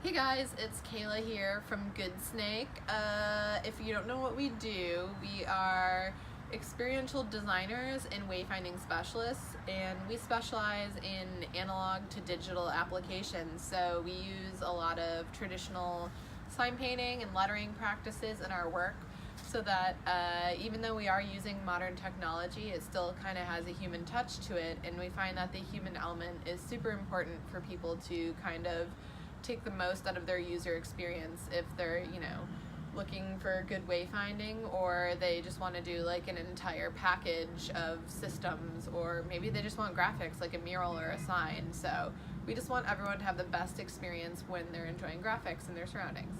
Hey guys, it's Kayla here from Good Snake. If you don't know what we do, we are experiential designers and wayfinding specialists, and we specialize in analog to digital applications. So we use a lot of traditional sign painting and lettering practices in our work, so that even though we are using modern technology, it still kind of has a human touch to it, and we find that the human element is super important for people to kind of take the most out of their user experience if they're, looking for good wayfinding, or they just want to do like an entire package of systems, or maybe they just want graphics like a mural or a sign. So we just want everyone to have the best experience when they're enjoying graphics in their surroundings.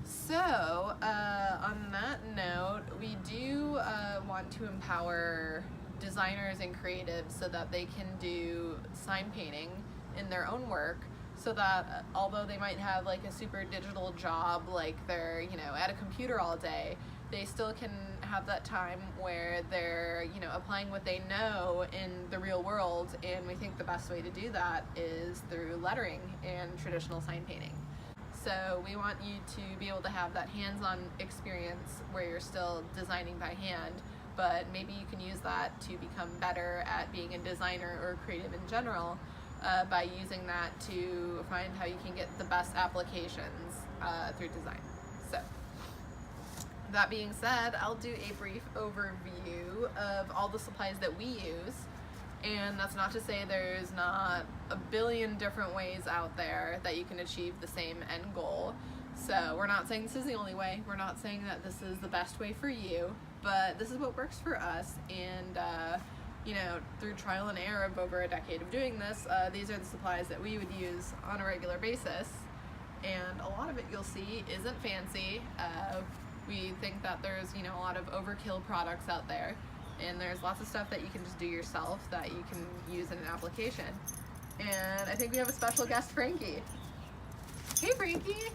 So on that note, we do want to empower designers and creatives so that they can do sign painting in their own work, so that although they might have like a super digital job, like they're, at a computer all day, they still can have that time where they're, applying what they know in the real world. And we think the best way to do that is through lettering and traditional sign painting. So we want you to be able to have that hands-on experience where you're still designing by hand, but maybe you can use that to become better at being a designer or creative in general, by using that to find how you can get the best applications through design. So that being said, I'll do a brief overview of all the supplies that we use. And that's not to say there's not a billion different ways out there that you can achieve the same end goal. So we're not saying this is the only way. We're not saying that this is the best way for you, but this is what works for us. And through trial and error of over a decade of doing this, these are the supplies that we would use on a regular basis. And a lot of it you'll see isn't fancy. We think that there's, a lot of overkill products out there. And there's lots of stuff that you can just do yourself that you can use in an application. And I think we have a special guest, Frankie. Hey, Frankie!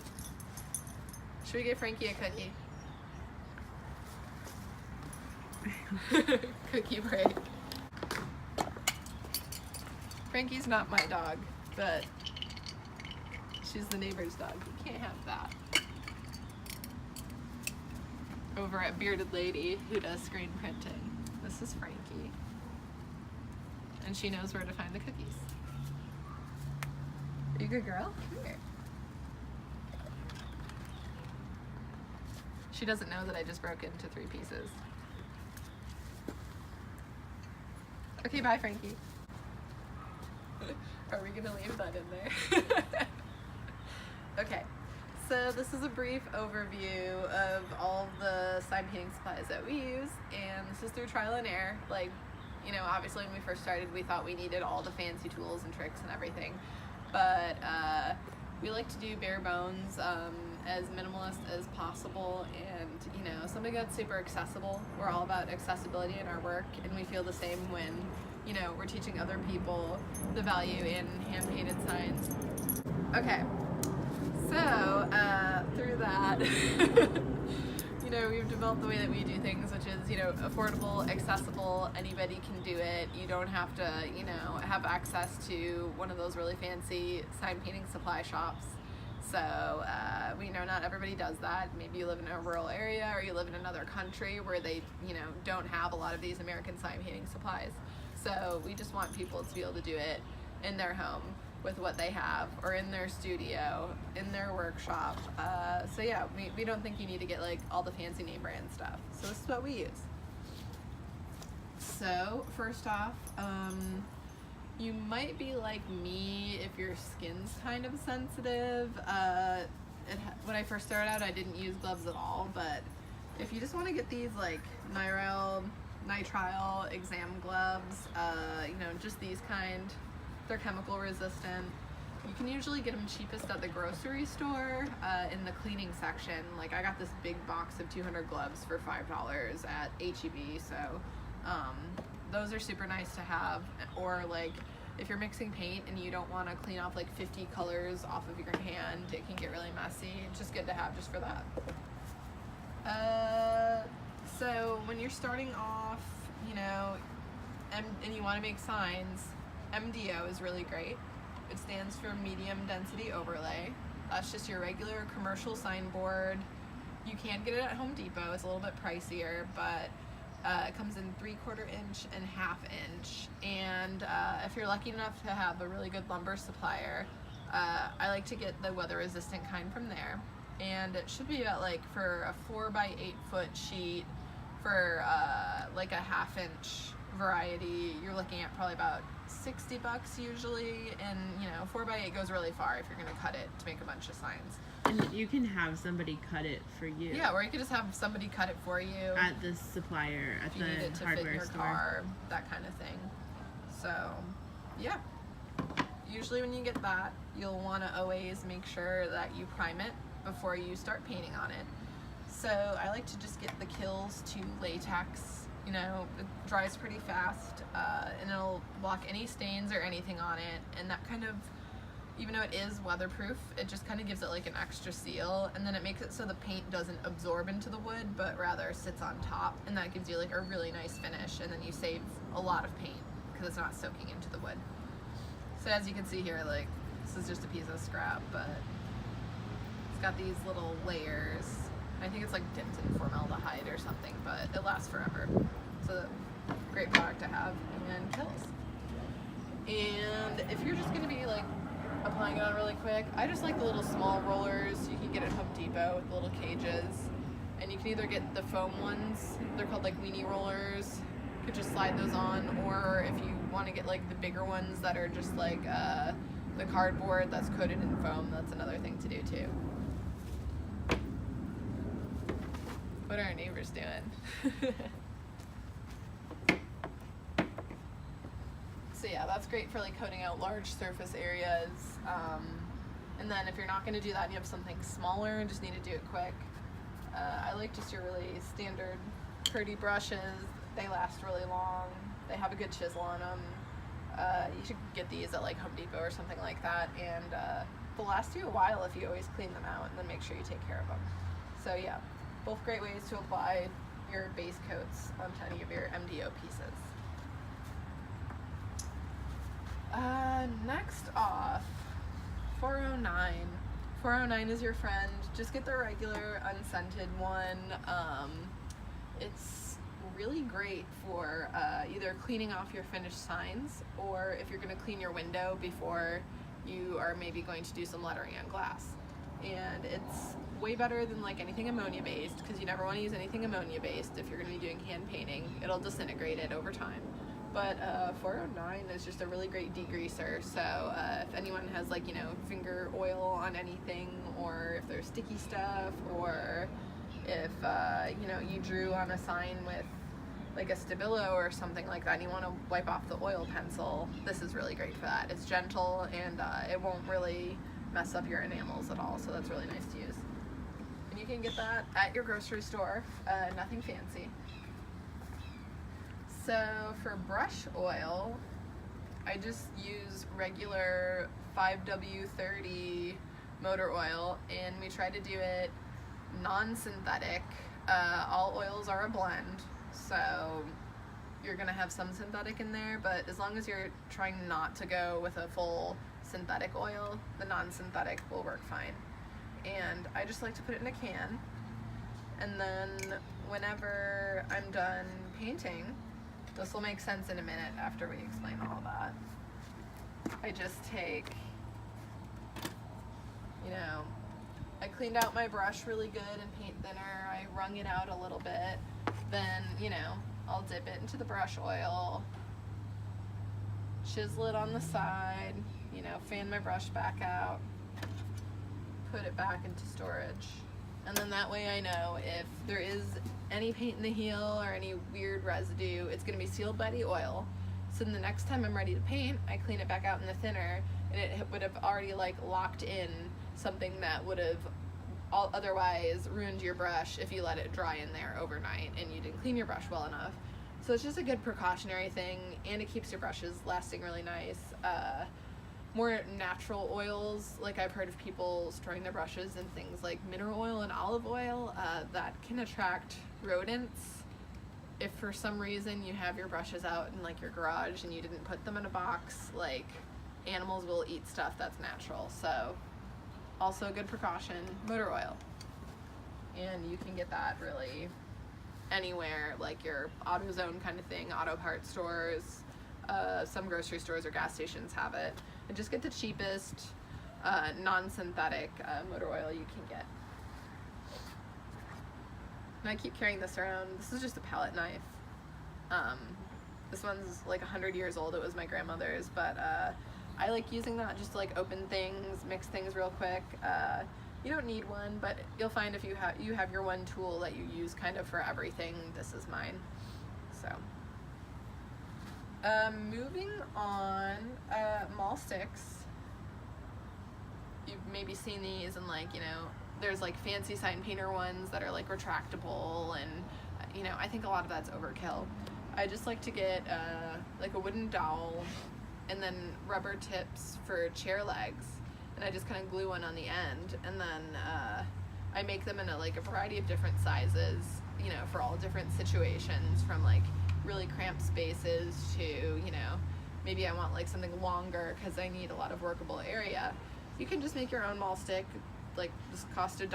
Should we give Frankie a cookie? Cookie break. Frankie's not my dog, but she's the neighbor's dog. You can't have that. Over at Bearded Lady, who does screen printing. This is Frankie. And she knows where to find the cookies. Are you a good girl? Come here. She doesn't know that I just broke into 3 pieces. Okay, bye, Frankie. Are we gonna leave that in there? Okay, so this is a brief overview of all the sign painting supplies that we use, and this is through trial and error. Like, obviously when we first started, we thought we needed all the fancy tools and tricks and everything, but we like to do bare bones, as minimalist as possible, and something that's super accessible. We're all about accessibility in our work, and we feel the same when we're teaching other people the value in hand-painted signs. Okay, so through that, we've developed the way that we do things, which is, affordable, accessible, anybody can do it. You don't have to, have access to one of those really fancy sign painting supply shops. So we know not everybody does that. Maybe you live in a rural area, or you live in another country where they, don't have a lot of these American sign painting supplies. So we just want people to be able to do it in their home with what they have, or in their studio, in their workshop. So yeah, we don't think you need to get like all the fancy name brand stuff. So this is what we use. So first off, you might be like me if your skin's kind of sensitive. When I first started out, I didn't use gloves at all, but if you just want to get these like nitrile exam gloves, just these kind, they're chemical resistant. You can usually get them cheapest at the grocery store, in the cleaning section. Like, I got this big box of 200 gloves for $5 at H-E-B, so those are super nice to have. Or like, if you're mixing paint and you don't want to clean off like 50 colors off of your hand, it can get really messy. It's just good to have just for that. So when you're starting off, and you want to make signs, MDO is really great. It stands for medium density overlay. That's just your regular commercial signboard. You can get it at Home Depot. It's a little bit pricier, but it comes in 3/4 inch and 1/2 inch. And if you're lucky enough to have a really good lumber supplier, I like to get the weather resistant kind from there. And it should be about, like, for a 4x8 foot sheet for like a 1/2 inch variety, you're looking at probably about $60 usually. And you know, 4x8 goes really far if you're going to cut it to make a bunch of signs. And you can have somebody cut it for you. Yeah, or you could just have somebody cut it for you at the supplier, at the if you need it to hardware fit your store. car, that kind of thing. So, yeah. Usually when you get that, you'll want to always make sure that you prime it before you start painting on it. So I like to just get the Kills to latex. You know, it dries pretty fast, and it'll block any stains or anything on it, and that kind of, even though it is weatherproof, it just kind of gives it like an extra seal, and then it makes it so the paint doesn't absorb into the wood, but rather sits on top, and that gives you like a really nice finish, and then you save a lot of paint because it's not soaking into the wood. So as you can see here, like, this is just a piece of scrap, but it's got these little layers. I think it's like dipped in formaldehyde or something, but it lasts forever. So great product to have and kills. And if you're just gonna be like applying it on really quick, I just like the little small rollers you can get at Home Depot with the little cages. And you can either get the foam ones, they're called like weenie rollers. You could just slide those on, or if you want to get like the bigger ones that are just like the cardboard that's coated in foam, that's another thing to do too. What are our neighbors doing? So yeah, that's great for like coating out large surface areas. And then if you're not going to do that and you have something smaller and just need to do it quick, I like just your really standard Purdy brushes. They last really long. They have a good chisel on them. You should get these at like Home Depot or something like that, and they'll last you a while if you always clean them out and then make sure you take care of them. So yeah, both great ways to apply your base coats onto any of your MDO pieces. Next off, 409. 409 is your friend. Just get the regular unscented one. It's really great for either cleaning off your finished signs, or if you're going to clean your window before you are maybe going to do some lettering on glass. And it's way better than like anything ammonia based, because you never want to use anything ammonia based if you're going to be doing hand painting. It'll disintegrate it over time. But 409 is just a really great degreaser, so if anyone has like, you know, finger oil on anything, or if there's sticky stuff, or if you know, you drew on a sign with like a Stabilo or something like that and you want to wipe off the oil pencil, this is really great for that. It's gentle and it won't really mess up your enamels at all, so that's really nice to use. And you can get that at your grocery store, nothing fancy. So for brush oil, I just use regular 5W30 motor oil, and we try to do it non-synthetic. All oils are a blend, so you're gonna have some synthetic in there, but as long as you're trying not to go with a full synthetic oil, the non-synthetic will work fine. And I just like to put it in a can, and then whenever I'm done painting, this will make sense in a minute after we explain all of that, I just take, you know, I cleaned out my brush really good and paint thinner, I wrung it out a little bit, then, you know, I'll dip it into the brush oil, chisel it on the side, you know, fan my brush back out, put it back into storage. And then that way I know if there is any paint in the heel or any weird residue, it's going to be sealed by the oil. So then the next time I'm ready to paint, I clean it back out in the thinner, and it would have already like locked in something that would have otherwise ruined your brush if you let it dry in there overnight and you didn't clean your brush well enough. So it's just a good precautionary thing, and it keeps your brushes lasting really nice. More natural oils, like I've heard of people storing their brushes in things like mineral oil and olive oil, that can attract rodents. If for some reason you have your brushes out in like your garage and you didn't put them in a box, like animals will eat stuff that's natural. So also a good precaution, motor oil. And you can get that really anywhere, like your AutoZone kind of thing, auto parts stores, some grocery stores or gas stations have it. And just get the cheapest non-synthetic motor oil you can get. And I keep carrying this around. This is just a palette knife. This one's like 100 years old. It was my grandmother's, but I like using that just to like open things, mix things real quick. You don't need one, but you'll find if you have your one tool that you use kind of for everything. This is mine. So moving on, mall sticks. You've maybe seen these, and like, you know, there's like fancy sign painter ones that are like retractable, and you know, I think a lot of that's overkill. I just like to get like a wooden dowel and then rubber tips for chair legs, and I just kind of glue one on the end, and then I make them in a variety of different sizes, you know, for all different situations, from like really cramped spaces to, you know, maybe I want like something longer because I need a lot of workable area. You can just make your own mall stick, like just cost $1,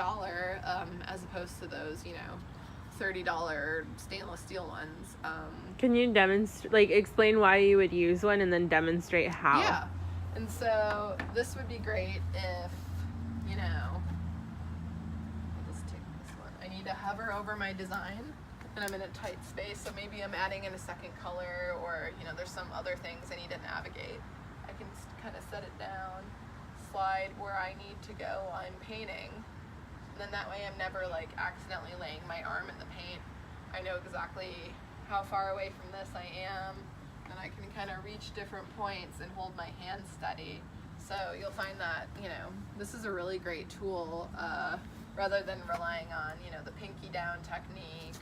as opposed to those, you know, $30 stainless steel ones. Can you demonstrate, like, explain why you would use one and then demonstrate how? Yeah, and so this would be great if, you know, I'll just take this one. I need to hover over my design, and I'm in a tight space, so maybe I'm adding in a second color, or, you know, there's some other things I need to navigate. I can kind of set it down, slide where I need to go while I'm painting. And then that way I'm never like accidentally laying my arm in the paint. I know exactly how far away from this I am, and I can kind of reach different points and hold my hand steady. So you'll find that, you know, this is a really great tool, rather than relying on, you know, the pinky down technique,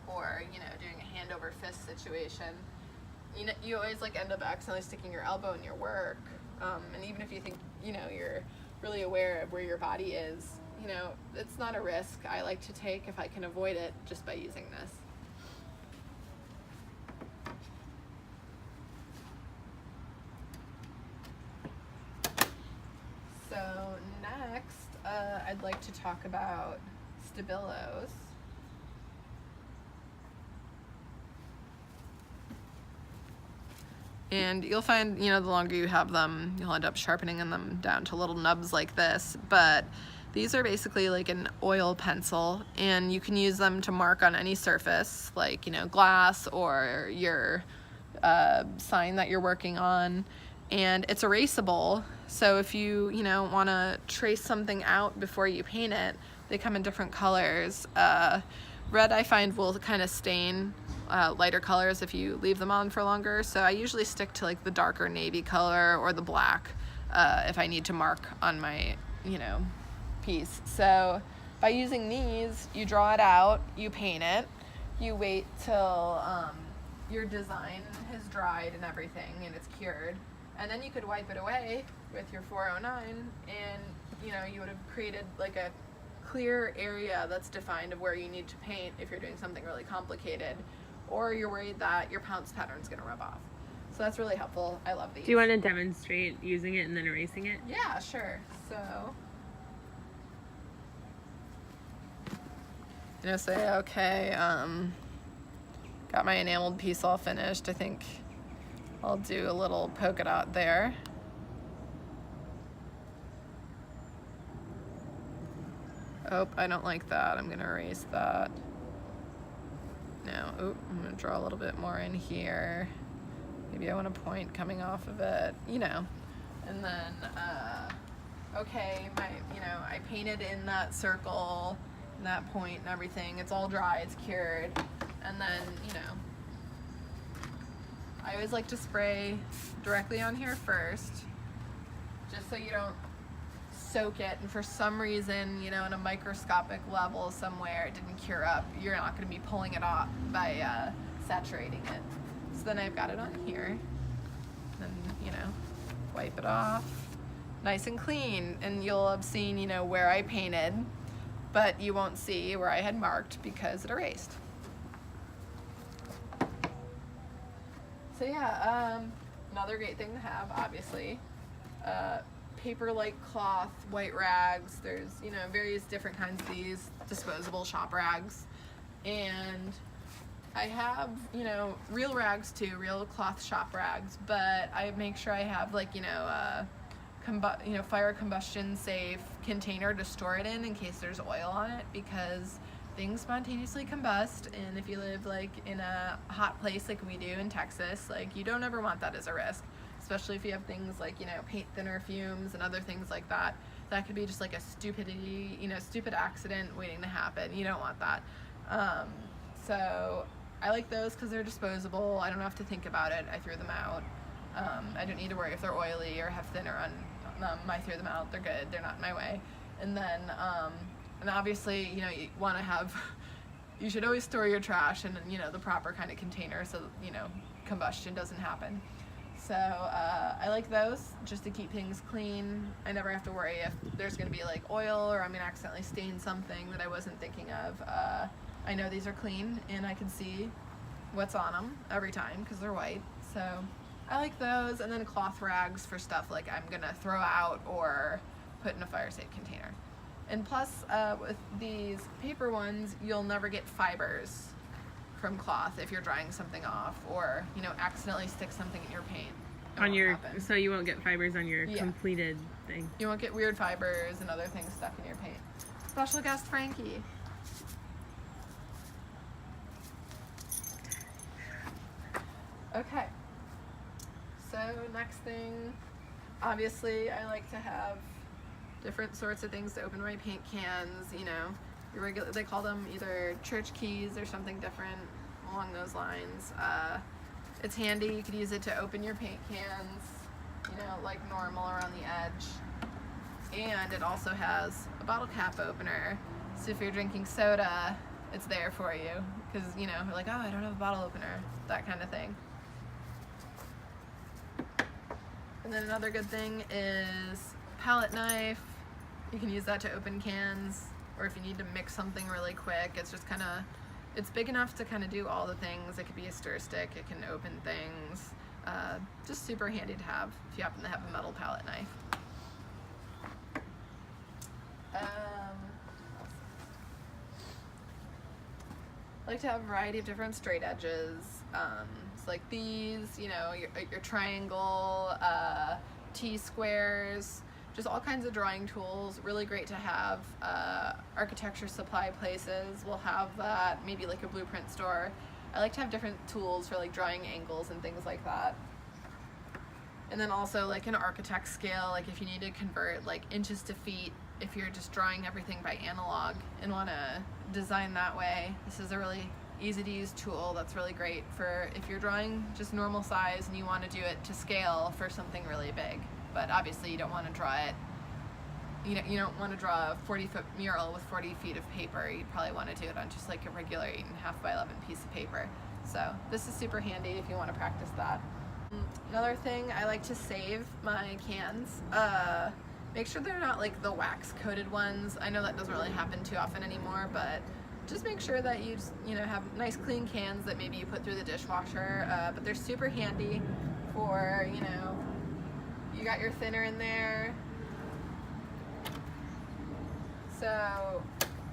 or, you know, doing a hand over fist situation. You know, you always like end up accidentally sticking your elbow in your work, and even if you think, you know, you're really aware of where your body is, you know, it's not a risk I like to take if I can avoid it just by using this. So next, I'd like to talk about Stabilos. And you'll find, you know, the longer you have them, you'll end up sharpening them down to little nubs like this. But these are basically like an oil pencil, and you can use them to mark on any surface, like, you know, glass or your sign that you're working on. And it's erasable, so if you know, want to trace something out before you paint it, they come in different colors. Red, I find, will kind of stain lighter colors if you leave them on for longer, so I usually stick to like the darker navy color or the black if I need to mark on my, you know, piece. So by using these, you draw it out, you paint it, you wait till your design has dried and everything and it's cured, and then you could wipe it away with your 409, and, you know, you would have created like a clear area that's defined of where you need to paint if you're doing something really complicated, or you're worried that your pounce pattern's going to rub off. So that's really helpful. I love these. Do you want to demonstrate using it and then erasing it? Yeah, sure. So, you know, say, okay, got my enameled piece all finished. I think I'll do a little polka dot there. Oh, I don't like that. I'm going to erase that. No, I'm going to draw a little bit more in here. Maybe I want a point coming off of it, you know. And then, okay, you know, I painted in that circle, and that point and everything. It's all dry, it's cured. And then, you know, I always like to spray directly on here first, just so you don't soak it, and for some reason, you know, in a microscopic level somewhere it didn't cure up, you're not going to be pulling it off by saturating it. So then I've got it on here, and, you know, wipe it off nice and clean, and you'll have seen, you know, where I painted, but you won't see where I had marked because it erased. So yeah, another great thing to have, obviously, paper-like cloth, white rags. There's, you know, various different kinds of these disposable shop rags. And I have, you know, real rags too, real cloth shop rags, but I make sure I have, like, you know, fire combustion safe container to store it in case there's oil on it, because things spontaneously combust, and if you live like in a hot place like we do in Texas, like, you don't ever want that as a risk, especially if you have things like, you know, paint thinner fumes and other things like that. That could be just like a stupid accident waiting to happen. You don't want that. So I like those because they're disposable. I don't have to think about it. I threw them out. I don't need to worry if they're oily or have thinner on them. I threw them out. They're good. They're not in my way. And then and obviously, you know, you want to have, you should always store your trash in, you know, the proper kind of container so, you know, combustion doesn't happen. So I like those just to keep things clean. I never have to worry if there's going to be like oil or I'm going to accidentally stain something that I wasn't thinking of. I know these are clean and I can see what's on them every time because they're white. So I like those. And then cloth rags for stuff like I'm going to throw out or put in a fire safe container. And plus, with these paper ones, you'll never get fibers from cloth if you're drying something off, or, you know, accidentally stick something in your paint. On your, so you won't get fibers on your completed thing. You won't get weird fibers and other things stuck in your paint. Special guest Frankie. Okay. So next thing, obviously, I like to have different sorts of things to open my paint cans, you know, your regular, they call them either church keys or something different along those lines. It's handy, you could use it to open your paint cans, you know, like normal around the edge. And it also has a bottle cap opener, so if you're drinking soda, it's there for you, because, you know, you're like, oh, I don't have a bottle opener, that kind of thing. And then another good thing is palette knife. You can use that to open cans, or if you need to mix something really quick, it's just kind of, it's big enough to kind of do all the things. It could be a stir stick, it can open things. Just super handy to have if you happen to have a metal palette knife. I like to have a variety of different straight edges. It's like these, you know, your triangle, T-squares, just all kinds of drawing tools. Really great to have. Architecture supply places will have that, maybe like a blueprint store. I like to have different tools for like drawing angles and things like that. And then also like an architect scale, like if you need to convert like inches to feet, if you're just drawing everything by analog and want to design that way, this is a really easy to use tool that's really great for if you're drawing just normal size and you want to do it to scale for something really big. But obviously you don't want to draw it, you don't want to draw a 40-foot mural with 40 feet of paper. You probably want to do it on just like a regular 8.5 by 11 piece of paper. So this is super handy if you want to practice that. Another thing, I like to save my cans. Make sure they're not like the wax coated ones. I know that doesn't really happen too often anymore, but just make sure that you just, you know, have nice clean cans that maybe you put through the dishwasher. But they're super handy for, you know, you got your thinner in there. So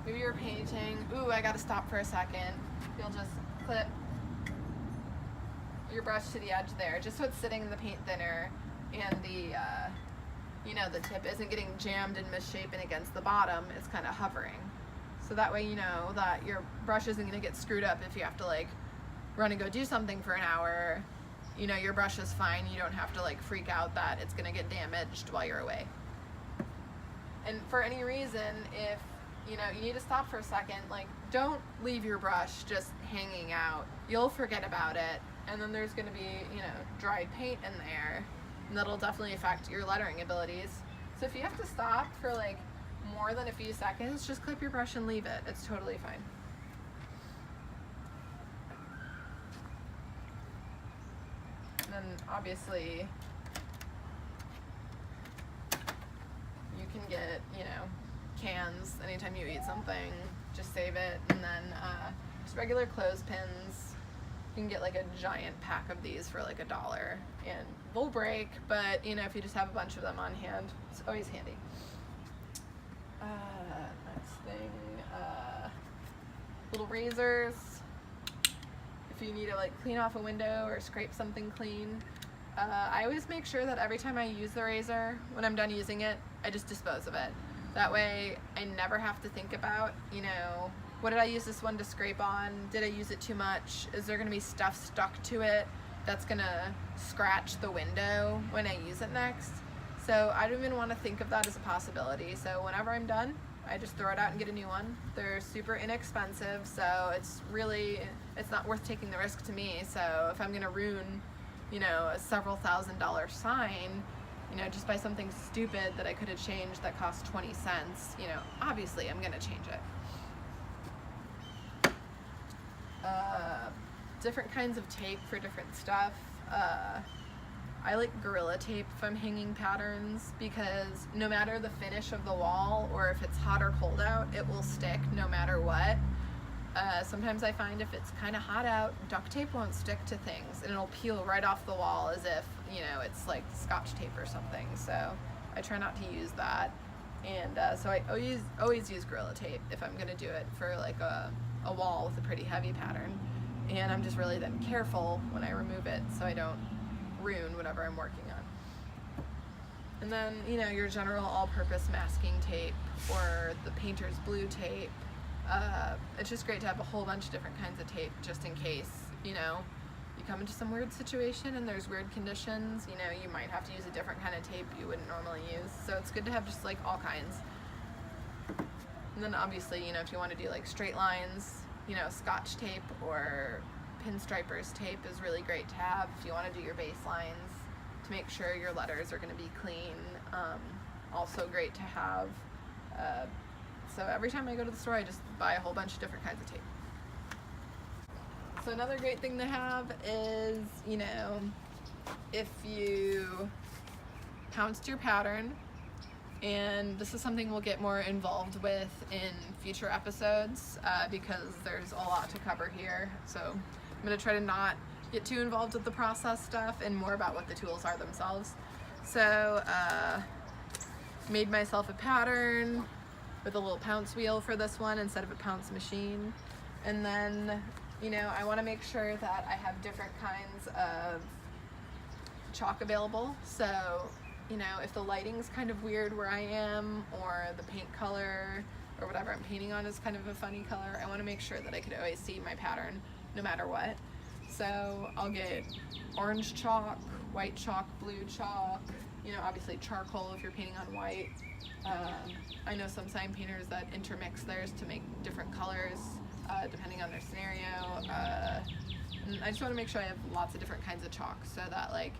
maybe you're painting. Ooh, I gotta stop for a second. You'll just clip your brush to the edge there, just so it's sitting in the paint thinner and the, you know, the tip isn't getting jammed and misshapen against the bottom. It's kind of hovering. So that way you know that your brush isn't gonna get screwed up if you have to like run and go do something for an hour. You know, your brush is fine. You don't have to like freak out that it's gonna get damaged while you're away. And for any reason, if, you know, you need to stop for a second, like, don't leave your brush just hanging out. You'll forget about it, and then there's gonna be, you know, dried paint in there, and that'll definitely affect your lettering abilities. So if you have to stop for like more than a few seconds, just clip your brush and leave it. It's totally fine. And then obviously you can get, you know, cans anytime you eat something, just save it. And then just regular clothespins, You can get like a giant pack of these for like $1, and they'll break, but you know, if you just have a bunch of them on hand, it's always handy. Next thing, little razors. If you need to like clean off a window or scrape something clean, I always make sure that every time I use the razor, when I'm done using it, I just dispose of it. That way I never have to think about, you know, what did I use this one to scrape on? Did I use it too much? Is there gonna be stuff stuck to it that's gonna scratch the window when I use it next? So I don't even want to think of that as a possibility. So whenever I'm done, I just throw it out and get a new one. They're super inexpensive, so it's not worth taking the risk to me. So if I'm gonna ruin, you know, a several $1,000 sign, you know, just by something stupid that I could have changed that cost 20 cents, you know, obviously I'm gonna change it. Different kinds of tape for different stuff. I like Gorilla Tape if I'm hanging patterns, because no matter the finish of the wall or if it's hot or cold out, it will stick no matter what. Sometimes I find if it's kind of hot out, duct tape won't stick to things and it'll peel right off the wall as if, you know, it's like Scotch tape or something. So I try not to use that. And so I always use Gorilla Tape if I'm gonna do it for like a wall with a pretty heavy pattern. And I'm just really then careful when I remove it so I don't ruin whatever I'm working on. And then, you know, your general all-purpose masking tape or the painter's blue tape. It's just great to have a whole bunch of different kinds of tape just in case, you know, you come into some weird situation and there's weird conditions, you know, you might have to use a different kind of tape you wouldn't normally use. So it's good to have just like all kinds. And then obviously, you know, if you want to do like straight lines, you know, Scotch tape or pinstripers tape is really great to have if you want to do your base lines to make sure your letters are going to be clean. Also great to have. So every time I go to the store, I just buy a whole bunch of different kinds of tape. So another great thing to have is, you know, if you pounced your pattern, and this is something we'll get more involved with in future episodes because there's a lot to cover here. So I'm going to try to not get too involved with the process stuff and more about what the tools are themselves. So made myself a pattern with a little pounce wheel for this one instead of a pounce machine. And then, you know, I want to make sure that I have different kinds of chalk available. So, you know, if the lighting's kind of weird where I am, or the paint color or whatever I'm painting on is kind of a funny color, I want to make sure that I could always see my pattern no matter what. So I'll get orange chalk, white chalk, blue chalk, you know, obviously charcoal if you're painting on white. I know some sign painters that intermix theirs to make different colors depending on their scenario. And I just want to make sure I have lots of different kinds of chalk so that, like,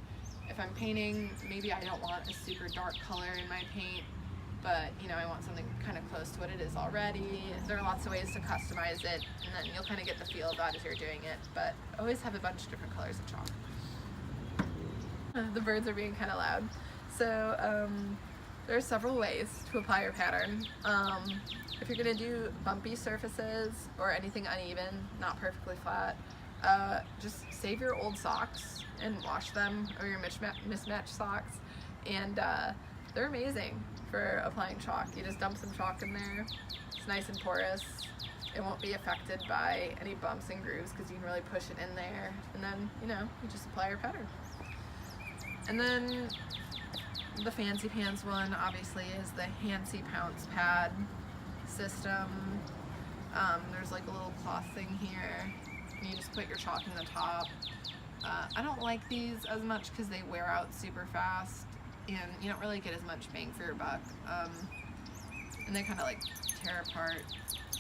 if I'm painting, maybe I don't want a super dark color in my paint, but, you know, I want something kind of close to what it is already. There are lots of ways to customize it, and then you'll kind of get the feel of that as you're doing it, but always have a bunch of different colors of chalk. The birds are being kind of loud. So there are several ways to apply your pattern. If you're going to do bumpy surfaces or anything uneven, not perfectly flat, just save your old socks and wash them, or your mismatched socks, and they're amazing for applying chalk. You just dump some chalk in there, it's nice and porous, it won't be affected by any bumps and grooves because you can really push it in there, and then, you know, you just apply your pattern. And then the fancy pants one obviously is the Hancy Pounce pad system. There's like a little cloth thing here, and you just put your chalk in the top. I don't like these as much because they wear out super fast and you don't really get as much bang for your buck, and they kind of like tear apart,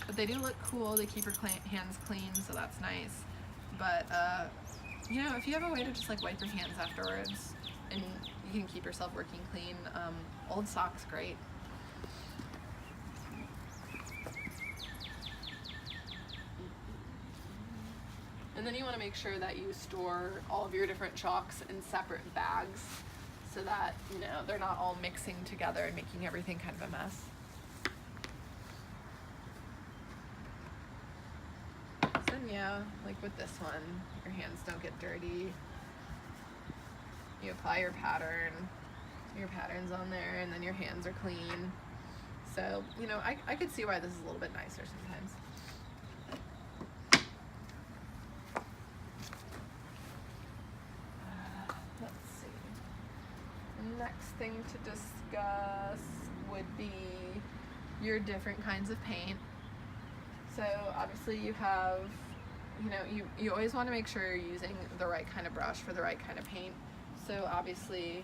but they do look cool. They keep your hands clean, so that's nice. But you know, if you have a way to just like wipe your hands afterwards and you can keep yourself working clean, old socks, great. And then you want to make sure that you store all of your different chalks in separate bags so that, you know, they're not all mixing together and making everything kind of a mess. So yeah, know, like with this one, your hands don't get dirty. You apply your pattern's on there, and then your hands are clean. So, you know, I could see why this is a little bit nicer sometimes. Let's see. The next thing to discuss would be your different kinds of paint. So obviously you have, you know, you always want to make sure you're using the right kind of brush for the right kind of paint. So obviously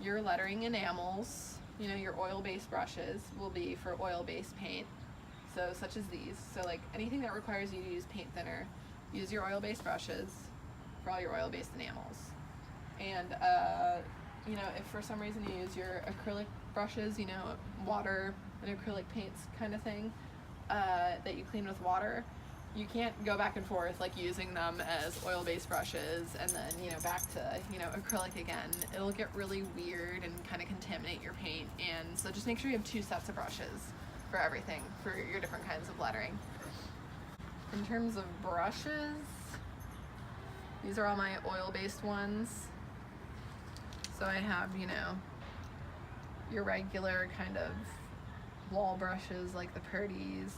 your lettering enamels, you know, your oil-based brushes will be for oil-based paint. So such as these. So like anything that requires you to use paint thinner, use your oil-based brushes for all your oil-based enamels. And you know, if for some reason you use your acrylic brushes, you know, water and acrylic paints kind of thing, that you clean with water, you can't go back and forth like using them as oil-based brushes and then, you know, back to, you know, acrylic again. It'll get really weird and kind of contaminate your paint. And so just make sure you have 2 sets of brushes for everything, for your different kinds of lettering. In terms of brushes, these are all my oil-based ones. So I have, you know, your regular kind of wall brushes like the Purdy's.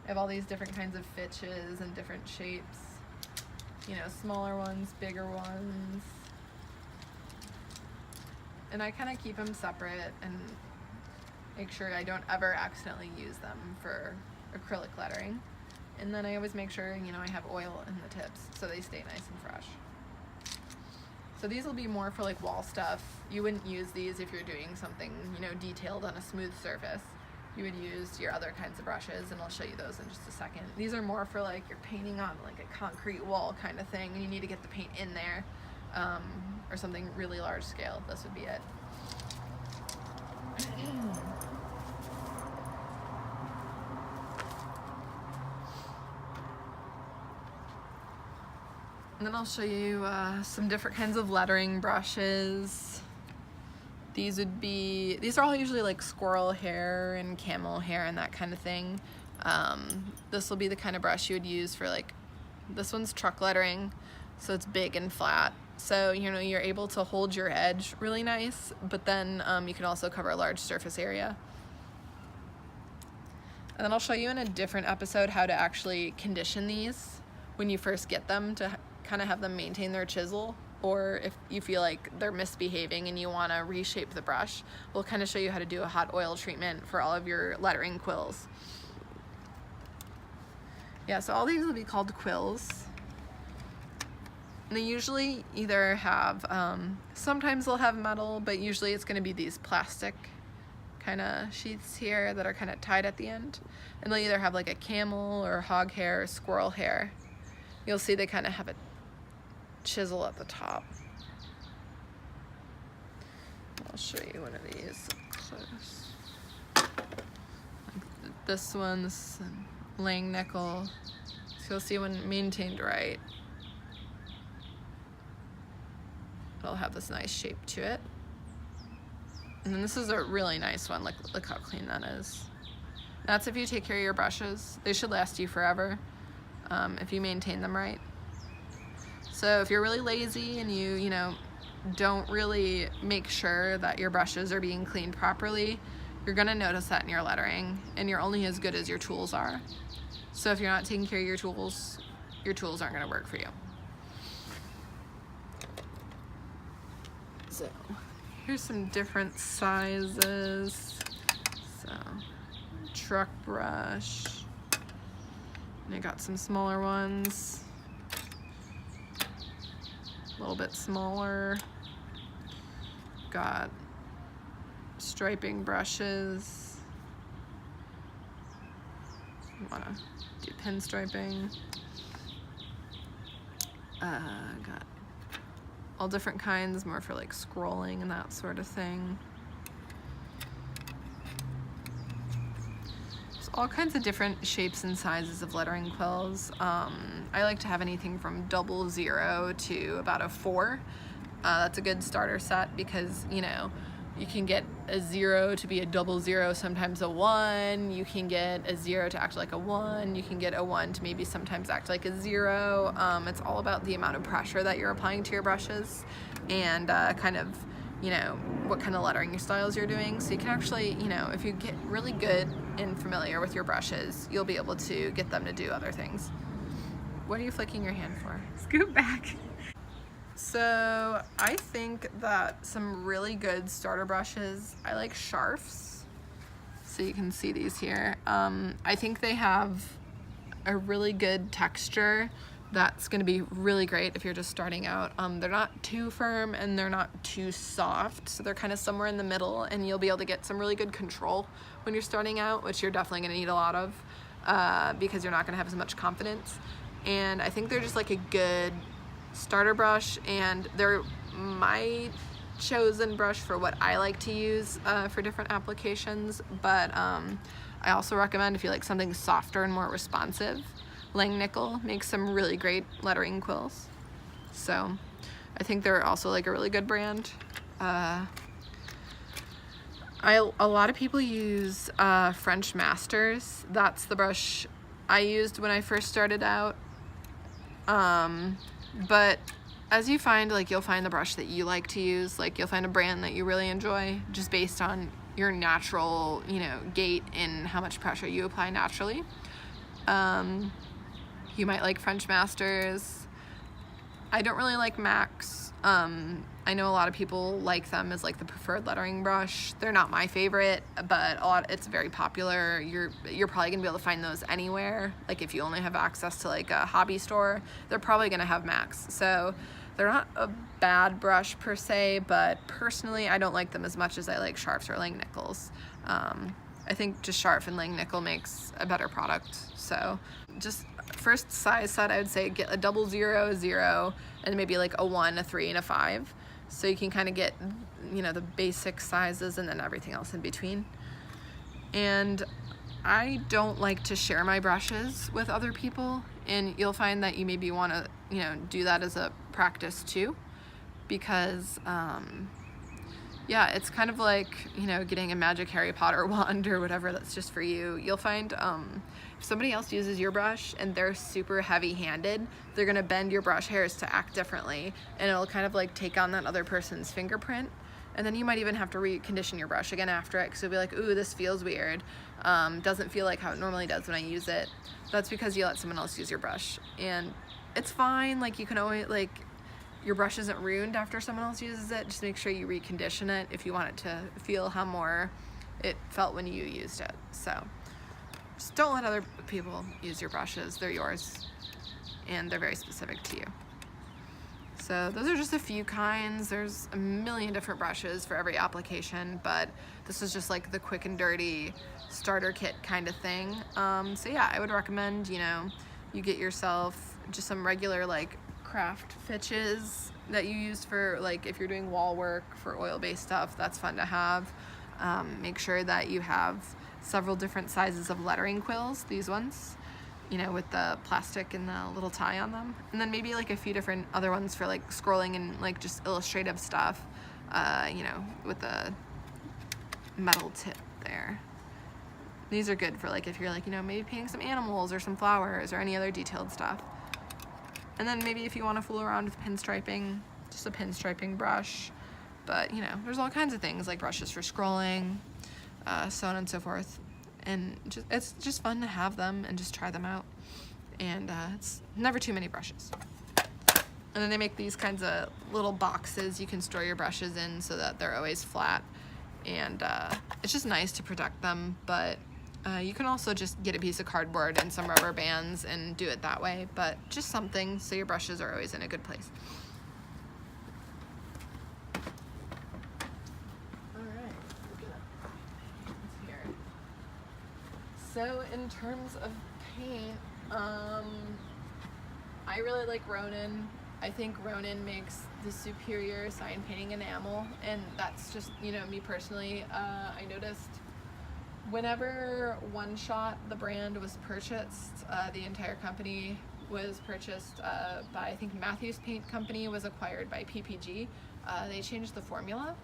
I have all these different kinds of fitches and different shapes. You know, smaller ones, bigger ones. And I kind of keep them separate and make sure I don't ever accidentally use them for acrylic lettering. And then I always make sure, you know, I have oil in the tips so they stay nice and fresh. So these will be more for like wall stuff. You wouldn't use these if you're doing something, you know, detailed on a smooth surface. You would use your other kinds of brushes, and I'll show you those in just a second. These are more for like you're painting on like a concrete wall kind of thing, and you need to get the paint in there, or something really large scale. This would be it. And then I'll show you some different kinds of lettering brushes. These are all usually like squirrel hair and camel hair and that kind of thing. This will be the kind of brush you would use for like, this one's truck lettering, so it's big and flat. So, you know, you're able to hold your edge really nice, but then you can also cover a large surface area. And then I'll show you in a different episode how to actually condition these when you first get them to kind of have them maintain their chisel, or if you feel like they're misbehaving and you want to reshape the brush, we'll kind of show you how to do a hot oil treatment for all of your lettering quills. Yeah, so all these will be called quills. And they usually either have, sometimes they'll have metal, but usually it's going to be these plastic kind of sheaths here that are kind of tied at the end. And they'll either have like a camel or hog hair or squirrel hair. You'll see they kind of have a chisel at the top. I'll show you one of these up close. Like this one's lang nickel. So you'll see when maintained right, it'll have this nice shape to it. And then this is a really nice one. Look how clean that is. That's if you take care of your brushes. They should last you forever if you maintain them right. So if you're really lazy and you know, don't really make sure that your brushes are being cleaned properly, you're gonna notice that in your lettering, and you're only as good as your tools are. So if you're not taking care of your tools aren't gonna work for you. So here's some different sizes. So truck brush, and I got some smaller ones. A little bit smaller. Got striping brushes. You wanna do pinstriping. Got all different kinds, more for like scrolling and that sort of thing. There's all kinds of different shapes and sizes of lettering quills. I like to have anything from 00 to about a 4. That's a good starter set because, you know, you can get a 0 to be a double 0, sometimes a 1. You can get a 0 to act like a 1. You can get a 1 to maybe sometimes act like a 0. It's all about the amount of pressure that you're applying to your brushes and kind of, you know, what kind of lettering styles you're doing. So you can actually, you know, if you get really good and familiar with your brushes, you'll be able to get them to do other things. What are you flicking your hand for? Scoot back. So I think that some really good starter brushes, I like Scharf's. So you can see these here. I think they have a really good texture that's going to be really great if you're just starting out. They're not too firm and they're not too soft, so they're kind of somewhere in the middle, and you'll be able to get some really good control when you're starting out, which you're definitely going to need a lot of because you're not going to have as much confidence. And I think they're just like a good starter brush, and they're my chosen brush for what I like to use for different applications. But I also recommend if you like something softer and more responsive, Langnickel makes some really great lettering quills. So I think they're also like a really good brand. A lot of people use French Masters. That's the brush I used when I first started out. But as you find, like, you'll find the brush that you like to use, like you'll find a brand that you really enjoy just based on your natural, you know, gait and how much pressure you apply naturally. You might like French Masters. I don't really like Max. I know a lot of people like them as like the preferred lettering brush. They're not my favorite, but it's very popular. You're probably gonna be able to find those anywhere. Like if you only have access to like a hobby store, they're probably gonna have Max. So they're not a bad brush per se, but personally I don't like them as much as I like Scharf's or Langnickel's. I think just Scharf and Langnickel makes a better product. So just first size set, I would say get a double 0, 0, and maybe like a 1, a 3, and a 5. So you can kind of get, you know, the basic sizes and then everything else in between. And I don't like to share my brushes with other people, and you'll find that you maybe want to, you know, do that as a practice too, because yeah, it's kind of like, you know, getting a magic Harry Potter wand or whatever that's just for you. You'll find if somebody else uses your brush and they're super heavy-handed, they're gonna bend your brush hairs to act differently, and it'll kind of like take on that other person's fingerprint. And then you might even have to recondition your brush again after it, because you'll be like, ooh, this feels weird. Doesn't feel like how it normally does when I use it. That's because you let someone else use your brush. And it's fine, like you can always, like, your brush isn't ruined after someone else uses it. Just make sure you recondition it if you want it to feel how more it felt when you used it. So just don't let other people use your brushes. They're yours and they're very specific to you. So those are just a few kinds. There's a million different brushes for every application, but this is just like the quick and dirty starter kit kind of thing. So yeah, I would recommend, you know, you get yourself just some regular like craft fitches that you use for, like, if you're doing wall work for oil-based stuff, that's fun to have. Make sure that you have several different sizes of lettering quills, these ones, you know, with the plastic and the little tie on them, and then maybe like a few different other ones for like scrolling and like just illustrative stuff, you know, with the metal tip there. These are good for like if you're like, you know, maybe painting some animals or some flowers or any other detailed stuff. And then maybe if you want to fool around with pinstriping, just a pinstriping brush. But, you know, there's all kinds of things like brushes for scrolling, so on and so forth. And it's just fun to have them and just try them out. And it's never too many brushes. And then they make these kinds of little boxes you can store your brushes in so that they're always flat. And it's just nice to protect them, but you can also just get a piece of cardboard and some rubber bands and do it that way, but just something so your brushes are always in a good place. Alright, here. So in terms of paint, I really like Ronin. I think Ronin makes the superior sign painting enamel, and that's just, you know, me personally. I noticed whenever One Shot, the brand, was purchased, the entire company was purchased by, I think Matthews Paint Company was acquired by PPG. They changed the formula,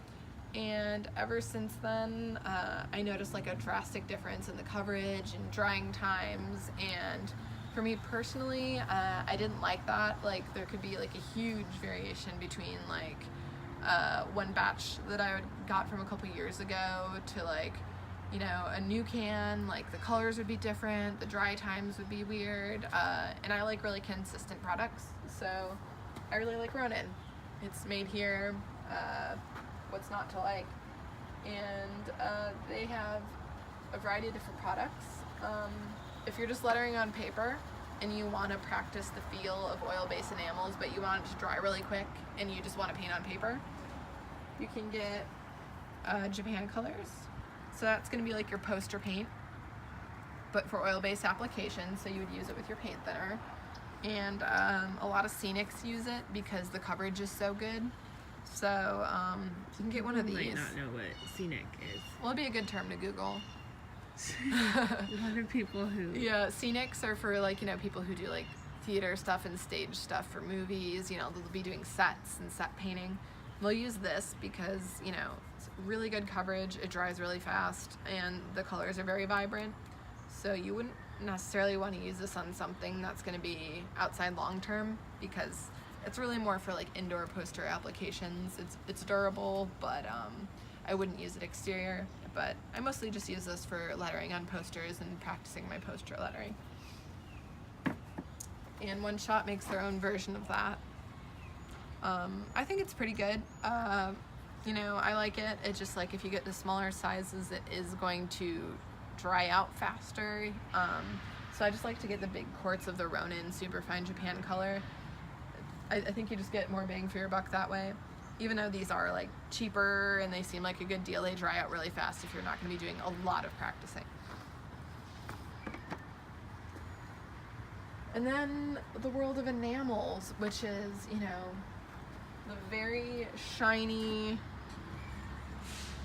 And ever since then, I noticed like a drastic difference in the coverage and drying times. And for me personally, I didn't like that. Like there could be like a huge variation between like one batch that I got from a couple years ago to like, you know, a new can. Like the colors would be different, the dry times would be weird, and I like really consistent products, so I really like Ronin. It's made here. What's not to like? And they have a variety of different products. If you're just lettering on paper and you want to practice the feel of oil-based enamels, but you want it to dry really quick and you just want to paint on paper, you can get Japan Colors. So that's going to be like your poster paint, but for oil-based applications, so you would use it with your paint thinner. And a lot of scenics use it because the coverage is so good. So you can get one of these. Might not know what scenic is. Well, it'd be a good term to Google. A lot of people who... Yeah, scenics are for like, you know, people who do like theater stuff and stage stuff for movies. You know, they'll be doing sets and set painting. They'll use this because, you know, it's really good coverage, it dries really fast, and the colors are very vibrant. So you wouldn't necessarily want to use this on something that's going to be outside long term, because it's really more for like indoor poster applications. It's durable, but I wouldn't use it exterior. But I mostly just use this for lettering on posters and practicing my poster lettering. And One Shot makes their own version of that. I think it's pretty good. You know, I like it. It's just like if you get the smaller sizes, it is going to dry out faster. So I just like to get the big quarts of the Ronin Superfine Japan Color. I think you just get more bang for your buck that way. Even though these are like cheaper and they seem like a good deal, they dry out really fast if you're not going to be doing a lot of practicing. And then the world of enamels, which is, you know, the very shiny,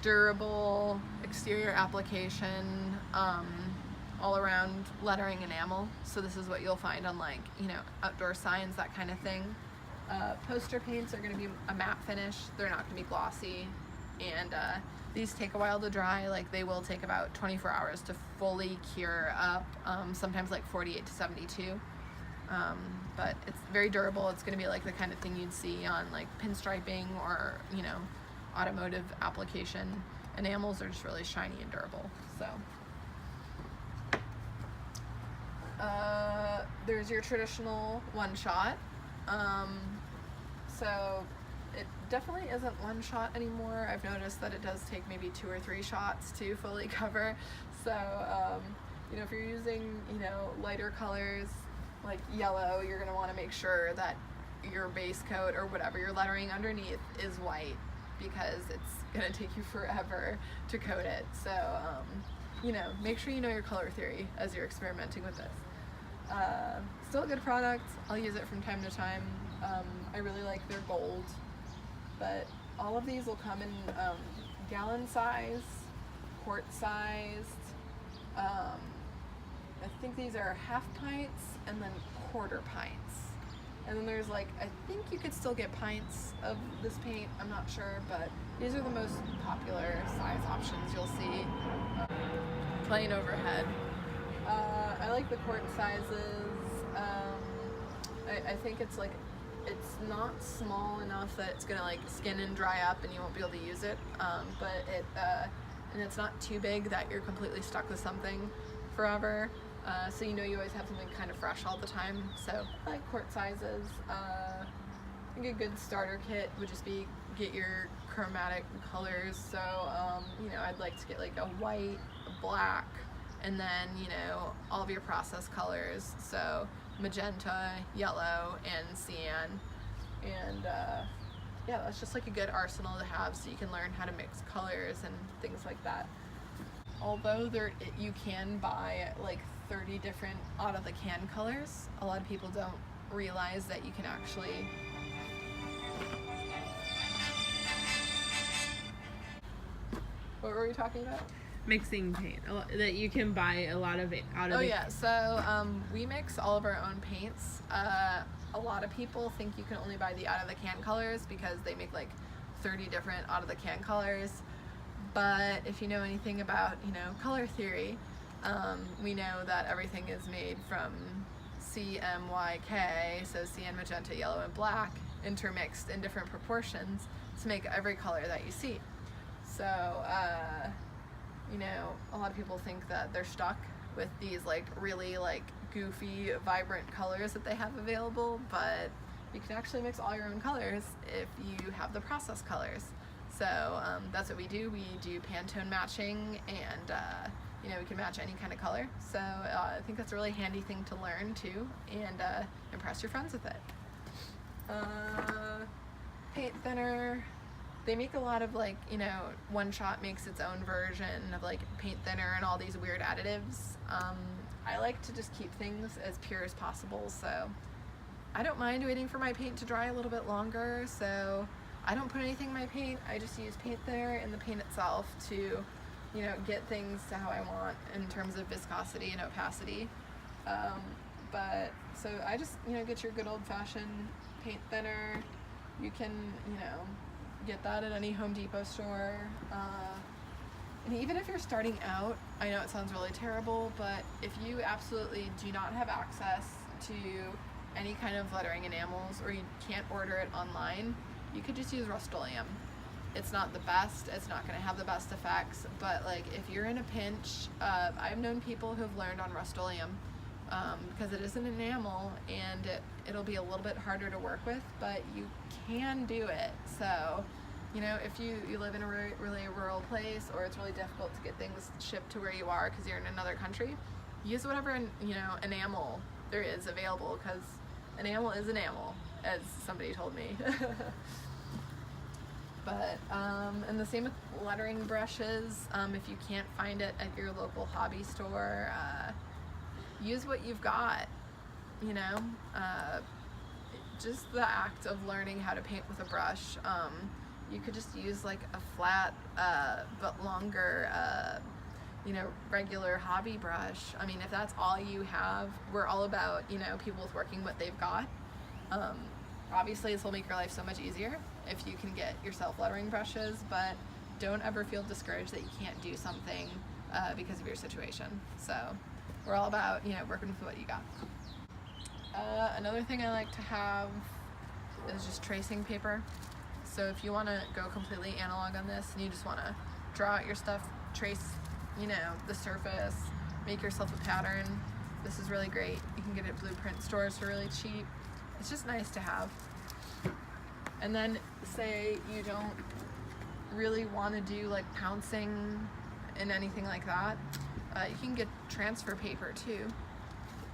durable exterior application, all around lettering enamel. So this is what you'll find on like, you know, outdoor signs, that kind of thing. Poster paints are going to be a matte finish. They're not going to be glossy. And these take a while to dry. Like they will take about 24 hours to fully cure up, sometimes like 48 to 72. But it's very durable. It's going to be like the kind of thing you'd see on like pinstriping or, you know, automotive application. Enamels are just really shiny and durable. So there's your traditional One Shot. So it definitely isn't one shot anymore. I've noticed that it does take maybe 2 or 3 shots to fully cover. So, you know, if you're using, you know, lighter colors like yellow, you're going to want to make sure that your base coat or whatever you're lettering underneath is white, because it's going to take you forever to coat it. So, you know, make sure you know your color theory as you're experimenting with this. Still a good product. I'll use it from time to time. I really like their gold, but all of these will come in gallon size, quart sized. I think these are half pints and then quarter pints. And then there's like, I think you could still get pints of this paint, I'm not sure, but these are the most popular size options you'll see. Plain overhead. I like the quart sizes. I think it's like, it's not small enough that it's gonna like skin and dry up and you won't be able to use it, but and it's not too big that you're completely stuck with something forever. So you know you always have something kind of fresh all the time. So I like quart sizes. I think a good starter kit would just be get your chromatic colors. So you know, I'd like to get like a white, a black, and then, you know, all of your process colors. So magenta, yellow, and cyan. And yeah, that's just like a good arsenal to have, so you can learn how to mix colors and things like that. Although you can buy like 30 different out of the can colors, a lot of people don't realize that you can actually What were we talking about? Mixing paint. That you can buy a lot of it out of. Oh yeah, so we mix all of our own paints. A lot of people think you can only buy the out of the can colors because they make like 30 different out of the can colors. But if you know anything about, color theory, we know that everything is made from CMYK, so cyan, magenta, yellow, and black, intermixed in different proportions to make every color that you see. So, a lot of people think that they're stuck with these really goofy, vibrant colors that they have available, but you can actually mix all your own colors if you have the process colors. So that's what we do. We do Pantone matching, and we can match any kind of color. So I think that's a really handy thing to learn too, and impress your friends with it. Paint thinner. They make a lot of One Shot makes its own version of paint thinner and all these weird additives. I like to just keep things as pure as possible, so I don't mind waiting for my paint to dry a little bit longer, so I don't put anything in my paint. I just use paint thinner and the paint itself to, get things to how I want in terms of viscosity and opacity. But so I just, get your good old-fashioned paint thinner. You can, get that at any Home Depot store. And even if you're starting out, I know it sounds really terrible, but if you absolutely do not have access to any kind of lettering enamels, or you can't order it online, you could just use Rust-Oleum. It's not the best, it's not going to have the best effects, but if you're in a pinch, I've known people who've learned on Rust-Oleum because it is an enamel and it'll be a little bit harder to work with, but you can do it. So, if you live in a really rural place, or it's really difficult to get things shipped to where you are because you're in another country, use whatever enamel there is available, because enamel is enamel, as somebody told me. But and the same with lettering brushes. If you can't find it at your local hobby store, use what you've got. Just the act of learning how to paint with a brush. You could just use a flat but longer regular hobby brush. I mean, if that's all you have, we're all about people with working what they've got. Obviously this will make your life so much easier if you can get yourself lettering brushes, but don't ever feel discouraged that you can't do something because of your situation. So we're all about working with what you got. Another thing I like to have is just tracing paper. So if you want to go completely analog on this and you just want to draw out your stuff, trace the surface, make yourself a pattern, this is really great. You can get it at blueprint stores for really cheap. It's just nice to have. And then say you don't really want to do pouncing and anything like that, you can get transfer paper too.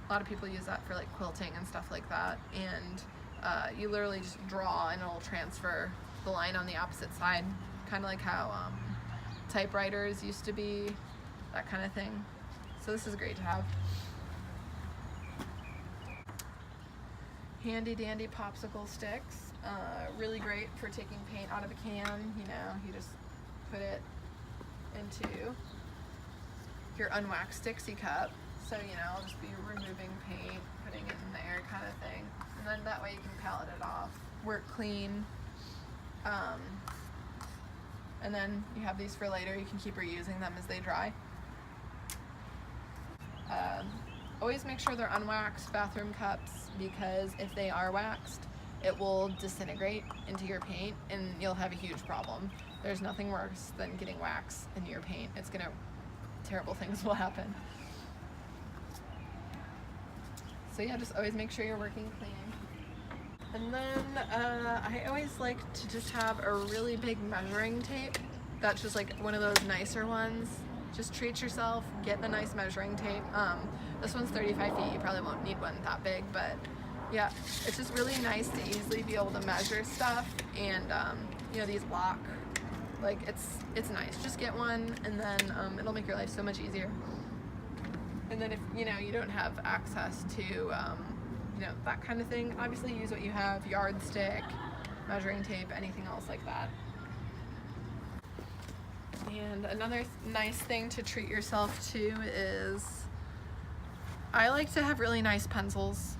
A lot of people use that for quilting and stuff like that, and you literally just draw and it'll transfer the line on the opposite side, kind of like how typewriters used to be, that kind of thing. So this is great to have. Handy dandy popsicle sticks, really great for taking paint out of a can. You just put it into your unwaxed Dixie cup, so I'll just be removing paint, putting it in there, kind of thing, and then that way you can palette it off, work clean, and then you have these for later. You can keep reusing them as they dry. Always make sure they're unwaxed bathroom cups, because if they are waxed, it will disintegrate into your paint and you'll have a huge problem. There's nothing worse than getting wax into your paint. Terrible things will happen. So yeah, just always make sure you're working clean. And then I always like to just have a really big measuring tape. That's just one of those nicer ones. Just treat yourself, get a nice measuring tape. This one's 35 feet, you probably won't need one that big, but yeah, it's just really nice to easily be able to measure stuff, and these lock, it's nice. Just get one, and then it'll make your life so much easier. And then if you don't have access to that kind of thing, obviously use what you have: yardstick, measuring tape, anything else like that. And another nice thing to treat yourself to is, I like to have really nice pencils.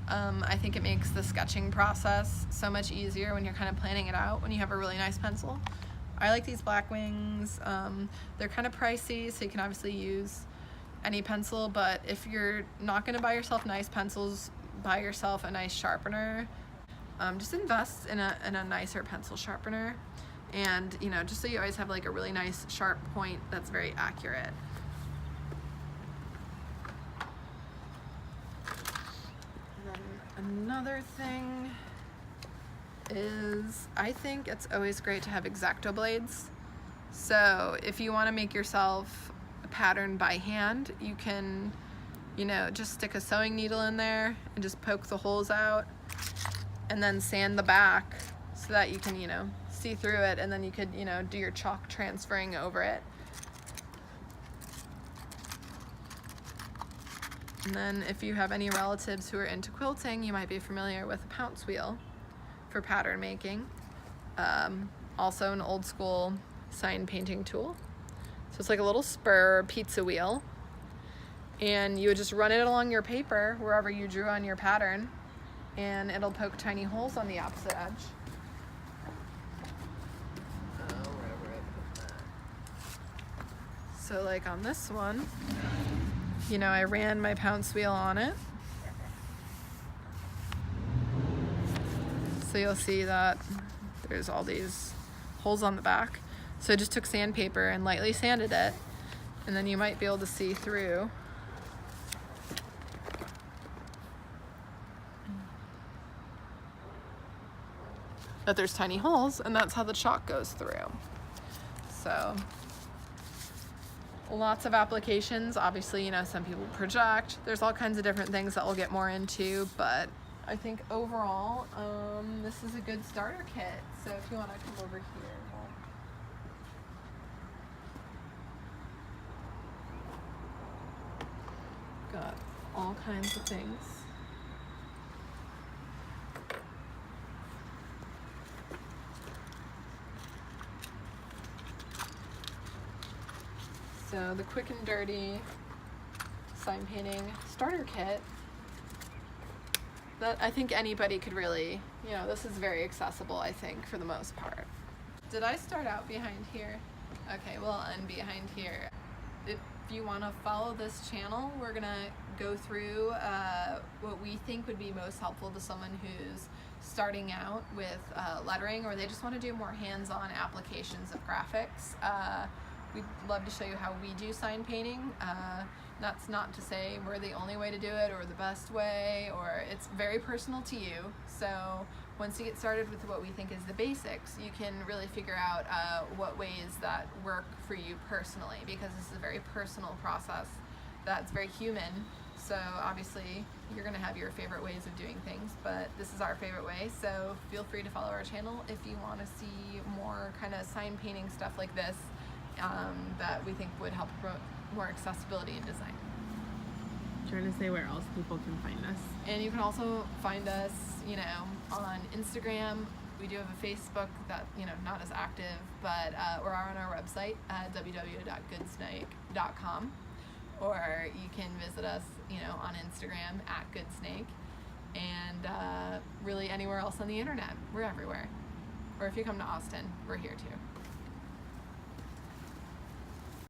I think it makes the sketching process so much easier when you're kind of planning it out when you have a really nice pencil. I like these black wings. They're kind of pricey, so you can obviously use any pencil, but if you're not going to buy yourself nice pencils, buy yourself a nice sharpener. Just invest in a nicer pencil sharpener, and you know, just so you always have like a really nice sharp point that's very accurate. And then another thing is, I think it's always great to have X-Acto blades. So if you want to make yourself a pattern by hand, you can, you know, just stick a sewing needle in there and just poke the holes out, and then sand the back so that you can, you know, see through it, and then you could, you know, do your chalk transferring over it. And then if you have any relatives who are into quilting, you might be familiar with a pounce wheel for pattern making. Also an old school sign painting tool. So it's like a little spur pizza wheel, and you would just run it along your paper wherever you drew on your pattern, and it'll poke tiny holes on the opposite edge. Wherever I put that. So like on this one, you know, I ran my pounce wheel on it. So you'll see that there's all these holes on the back. So I just took sandpaper and lightly sanded it, and then you might be able to see through. That there's tiny holes, and that's how the chalk goes through. So lots of applications. Obviously, you know, some people project. There's all kinds of different things that we'll get more into, but I think overall, this is a good starter kit. So if you want to come over here. Got all kinds of things. So the quick and dirty sign painting starter kit that I think anybody could really, you know, this is very accessible, I think, for the most part. Did I start out behind here? Okay, well, and behind here. If you want to follow this channel, we're gonna go through what we think would be most helpful to someone who's starting out with lettering, or they just want to do more hands-on applications of graphics. We'd love to show you how we do sign painting. That's not to say we're the only way to do it or the best way, or it's very personal to you. So once you get started with what we think is the basics, you can really figure out what ways that work for you personally, because this is a very personal process that's very human. So obviously you're gonna have your favorite ways of doing things, but this is our favorite way. So feel free to follow our channel if you want to see more kind of sign painting stuff like this that we think would help promote more accessibility in design. I'm trying to say where else people can find us. And you can also find us, you know, on Instagram. We do have a Facebook that, you know, not as active, but we're on our website at www.goodsnake.com, or you can visit us, you know, on Instagram at goodsnake, and really anywhere else on the internet. We're everywhere. Or if you come to Austin, we're here too.